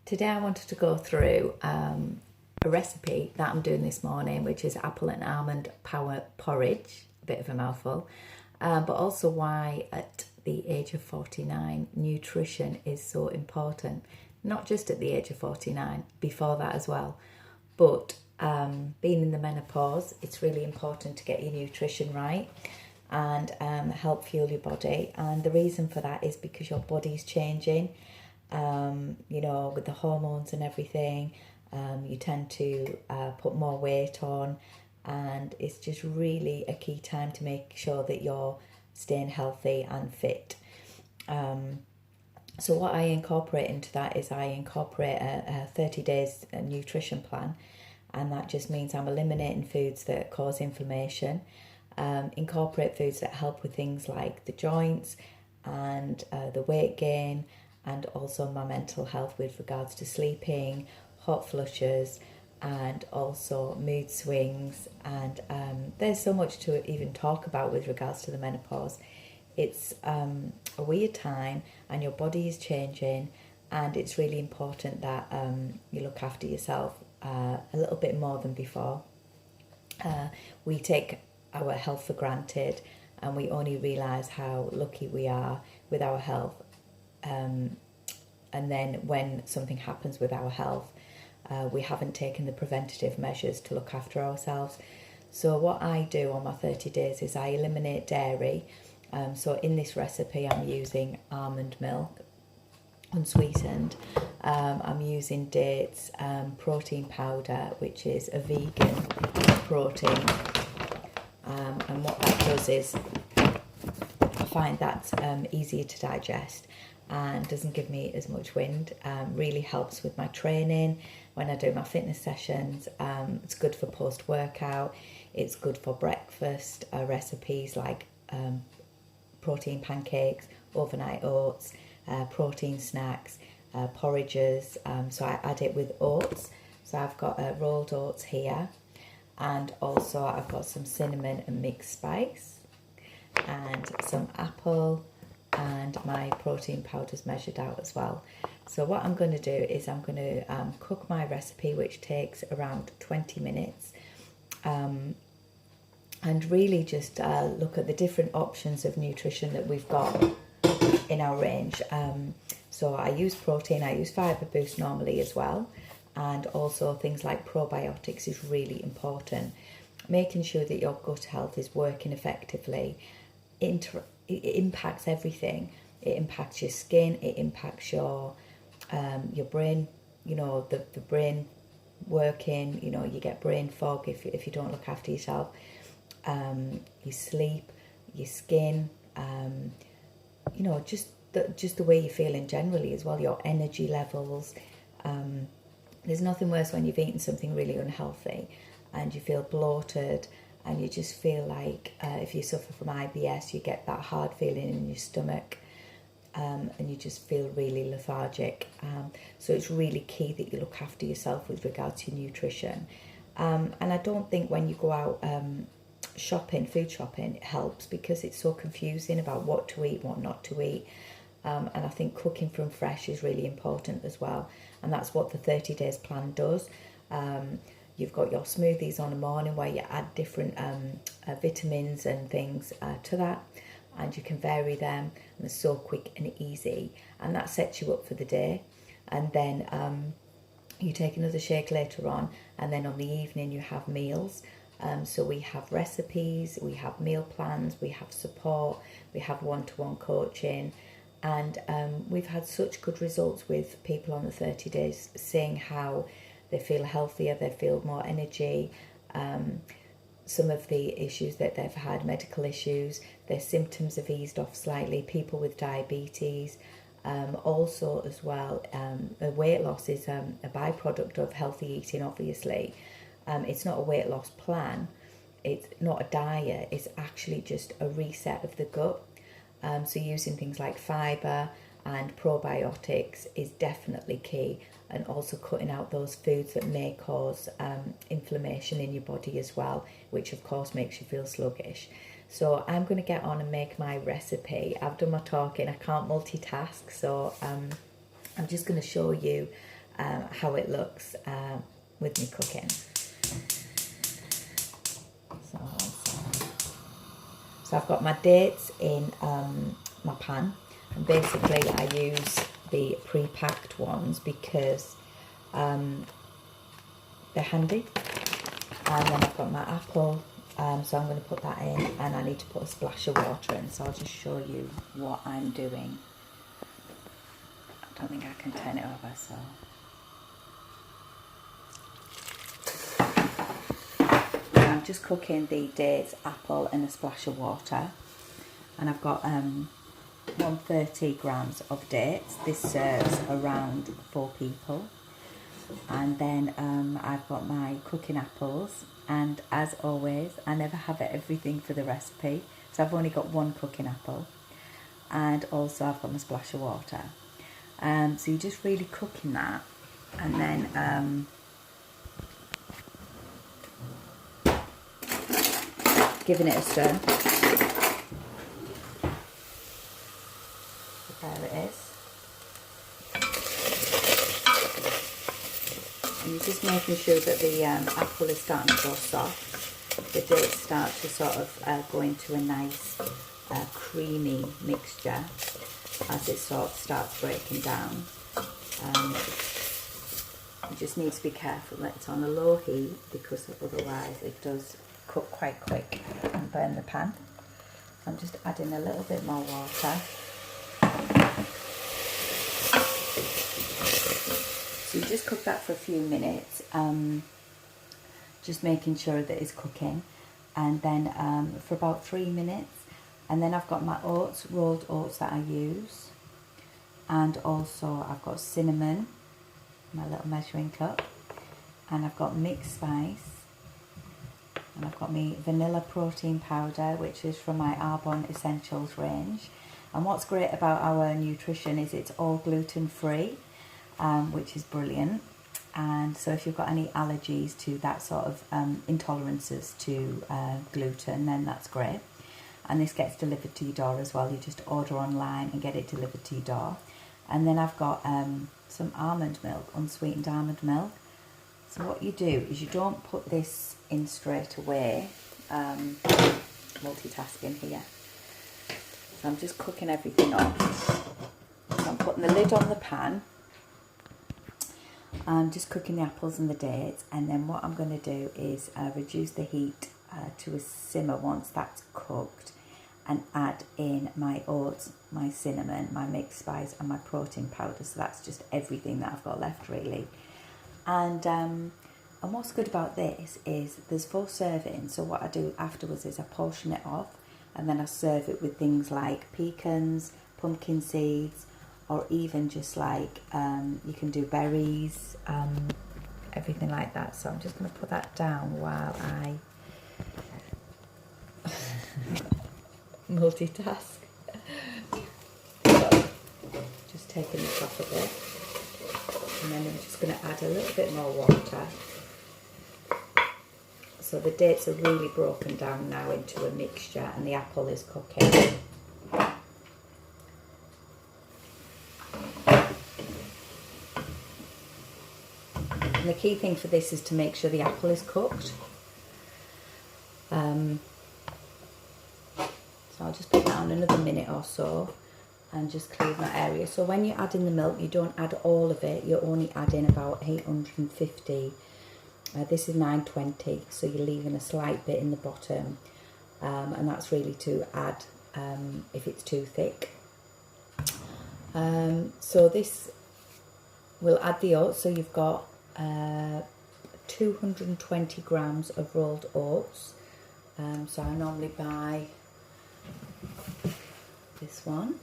Today I wanted to go through a recipe that I'm doing this morning, which is apple and almond power porridge, a bit of a mouthful, but also why at the age of 49 nutrition is so important. Not just at the age of 49, before that as well, but being in the menopause, it's really important to get your nutrition right and help fuel your body. And the reason for that is because your body's changing. With the hormones and everything, you tend to put more weight on, and it's just really a key time to make sure that you're staying healthy and fit. So what I incorporate into that is I incorporate a 30 days nutrition plan, and that just means I'm eliminating foods that cause inflammation, incorporate foods that help with things like the joints and the weight gain, and also my mental health with regards to sleeping, hot flushes, and also mood swings. And there's so much to even talk about with regards to the menopause. It's a weird time and your body is changing, and it's really important that you look after yourself a little bit more than before. We take our health for granted, and we only realise how lucky we are with our health. And then when something happens with our health, we haven't taken the preventative measures to look after ourselves. So what I do on my 30 days is I eliminate dairy. So in this recipe I'm using almond milk, unsweetened. I'm using dates, protein powder, which is a vegan protein. And what that does is I find that's easier to digest and doesn't give me as much wind. Really helps with my training when I do my fitness sessions. It's good for post-workout. It's good for breakfast recipes like protein pancakes, overnight oats, protein snacks, porridges. So I add it with oats. So I've got rolled oats here, and also I've got some cinnamon and mixed spice, and some apple, and my protein powder's measured out as well. So what I'm going to do is I'm going to cook my recipe, which takes around 20 minutes, and really just look at the different options of nutrition that we've got in our range. So I use protein, I use Fibre Boost normally as well, and also things like probiotics is really important. Making sure that your gut health is working effectively. It impacts everything. It impacts your skin, it impacts your brain, the brain working, you get brain fog if you don't look after yourself. Your sleep, your skin, just the way you're feeling generally as well, your energy levels. There's nothing worse when you've eaten something really unhealthy and you feel bloated, and you just feel like if you suffer from IBS, you get that hard feeling in your stomach, and you just feel really lethargic. So it's really key that you look after yourself with regards to your nutrition. And I don't think when you go out food shopping, it helps because it's so confusing about what to eat, what not to eat. And I think cooking from fresh is really important as well. And that's what the 30 days plan does. You've got your smoothies on the morning where you add different vitamins and things to that, and you can vary them, and they're so quick and easy, and that sets you up for the day. And then you take another shake later on, and then on the evening you have meals. So we have recipes, we have meal plans, we have support, we have one-to-one coaching, and we've had such good results with people on the 30 days saying how they feel healthier, they feel more energy. Some of the issues that they've had, medical issues, their symptoms have eased off slightly. People with diabetes, also as well, weight loss is a byproduct of healthy eating, obviously. It's not a weight loss plan, it's not a diet, it's actually just a reset of the gut. So using things like fibre and probiotics is definitely key, and also cutting out those foods that may cause inflammation in your body as well, which of course makes you feel sluggish. So I'm going to get on and make my recipe. I've done my talking, I can't multitask, so I'm just going to show you how it looks with me cooking. So I've got my dates in my pan, and basically I use the pre-packed ones because they're handy. And then I've got my apple, so I'm going to put that in, and I need to put a splash of water in, so I'll just show you what I'm doing. I don't think I can turn it over, so... I'm just cooking the dates, apple and a splash of water, and I've got 130 grams of dates. This serves around 4 people. And then I've got my cooking apples, and as always I never have everything for the recipe, so I've only got 1 cooking apple, and also I've got my splash of water. So you're just really cooking that, and then giving it a stir. So there it is. And you're just making sure that the apple is starting to go soft. The dates start to sort of go into a nice creamy mixture as it sort of starts breaking down. You just need to be careful that it's on a low heat, because otherwise it does cook quite quick and burn the pan. So I'm just adding a little bit more water. So you just cook that for a few minutes, just making sure that it's cooking, and then for about 3 minutes, and then I've got my oats, rolled oats that I use, and also I've got cinnamon, my little measuring cup, and I've got mixed spice, and I've got my vanilla protein powder, which is from my Arbonne Essentials range. And what's great about our nutrition is it's all gluten free, which is brilliant. And so if you've got any allergies to that sort of intolerances to gluten, then that's great. And this gets delivered to your door as well. You just order online and get it delivered to your door. And then I've got some almond milk, unsweetened almond milk. So what you do is you don't put this in straight away. Multitasking here. So I'm just cooking everything off. So I'm putting the lid on the pan. I'm just cooking the apples and the dates, and then what I'm going to do is reduce the heat to a simmer once that's cooked, and add in my oats, my cinnamon, my mixed spice and my protein powder. So that's just everything that I've got left really. And what's good about this is there's 4 servings, so what I do afterwards is I portion it off, and then I serve it with things like pecans, pumpkin seeds, or even just like you can do berries, everything like that. So I'm just going to put that down while I multitask. So, just taking this off a bit, and then I'm just going to add a little bit more water. So the dates are really broken down now into a mixture, and the apple is cooking. And the key thing for this is to make sure the apple is cooked. So I'll just put that on another minute or so and just clear my area. So when you add in the milk, you don't add all of it. You only add in about 850. This is 920, so you're leaving a slight bit in the bottom. And that's really to add if it's too thick. So this will add the oats. So you've got 220 grams of rolled oats. So I normally buy this one,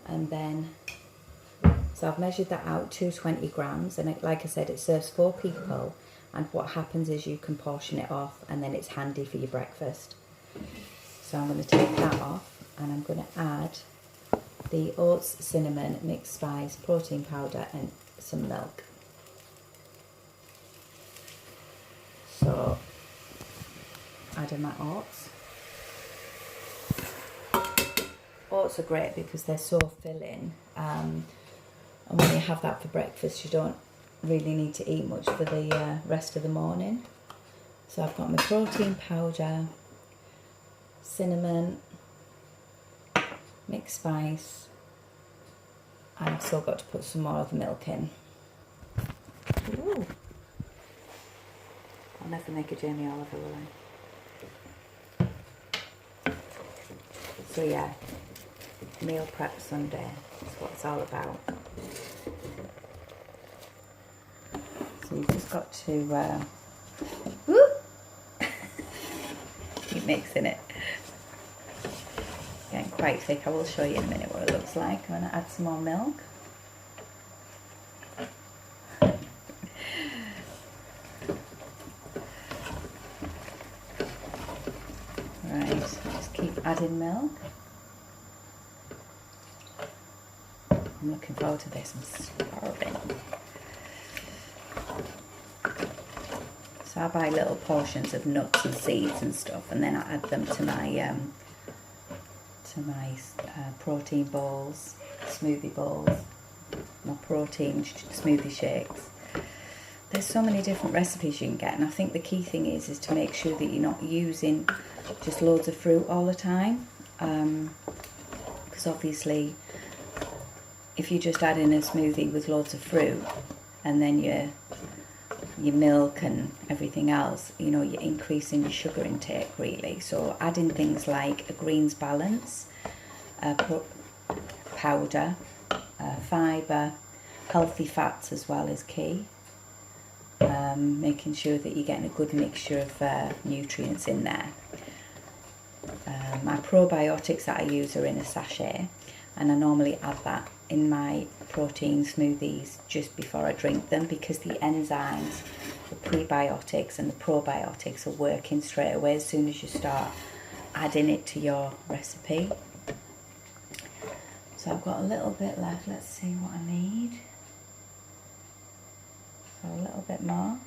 and then so I've measured that out, 220 grams, and like I said, it serves 4 people, and what happens is you can portion it off, and then it's handy for your breakfast. So I'm going to take that off, and I'm going to add the oats, cinnamon, mixed spice, protein powder and some milk. So adding my oats. Oats are great because they're so filling. And when you have that for breakfast, you don't really need to eat much for the rest of the morning. So I've got my protein powder, cinnamon, mixed spice, and I've still got to put some more of the milk in. Ooh. I'll never make a Jamie Oliver, will I? So yeah, meal prep Sunday is what it's all about. So you've just got to keep mixing it. Getting quite thick. I will show you in a minute what it looks like. I'm going to add some more milk. Right, just keep adding milk. I'm looking forward to this. I'm starving. So I buy little portions of nuts and seeds and stuff, and then I add them to my protein bowls, smoothie bowls, my protein smoothie shakes. There's so many different recipes you can get, and I think the key thing is to make sure that you're not using just loads of fruit all the time, because obviously if you just add in a smoothie with loads of fruit and then your milk and everything else, you know, you're increasing your sugar intake really. So adding things like a greens balance, powder, fibre, healthy fats as well is key. Making sure that you're getting a good mixture of nutrients in there. My probiotics that I use are in a sachet, and I normally add that in my protein smoothies just before I drink them, because the enzymes, the prebiotics and the probiotics are working straight away as soon as you start adding it to your recipe. So I've got a little bit left. Let's see what I need. So a little bit more.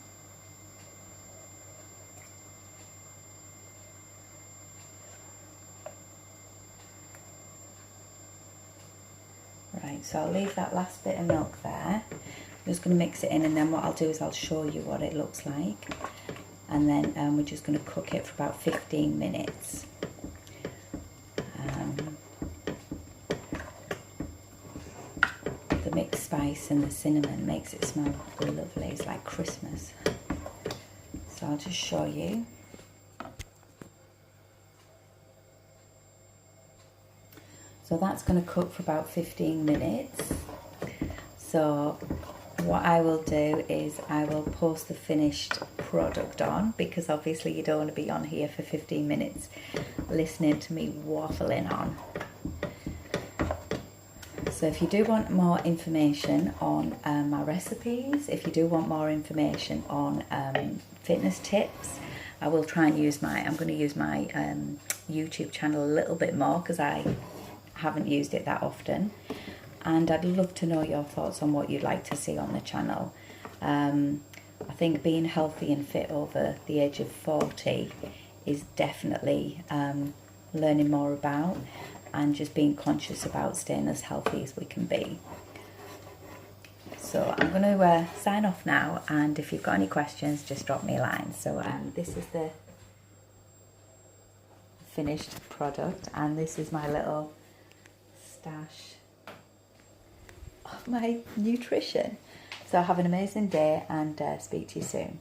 Right, so I'll leave that last bit of milk there. I'm just going to mix it in, and then what I'll do is I'll show you what it looks like. And then we're just going to cook it for about 15 minutes. The mixed spice and the cinnamon makes it smell lovely. It's like Christmas. So I'll just show you. So that's going to cook for about 15 minutes. So what I will do is I will post the finished product on, because obviously you don't want to be on here for 15 minutes listening to me waffling on. So if you do want more information on my recipes, if you do want more information on fitness tips, I will try and I'm going to use my YouTube channel a little bit more, because I haven't used it that often, and I'd love to know your thoughts on what you'd like to see on the channel. I think being healthy and fit over the age of 40 is definitely learning more about, and just being conscious about staying as healthy as we can be. So I'm going to sign off now, and if you've got any questions, just drop me a line. So this is the finished product, and this is my little stash of my nutrition. So have an amazing day, and speak to you soon.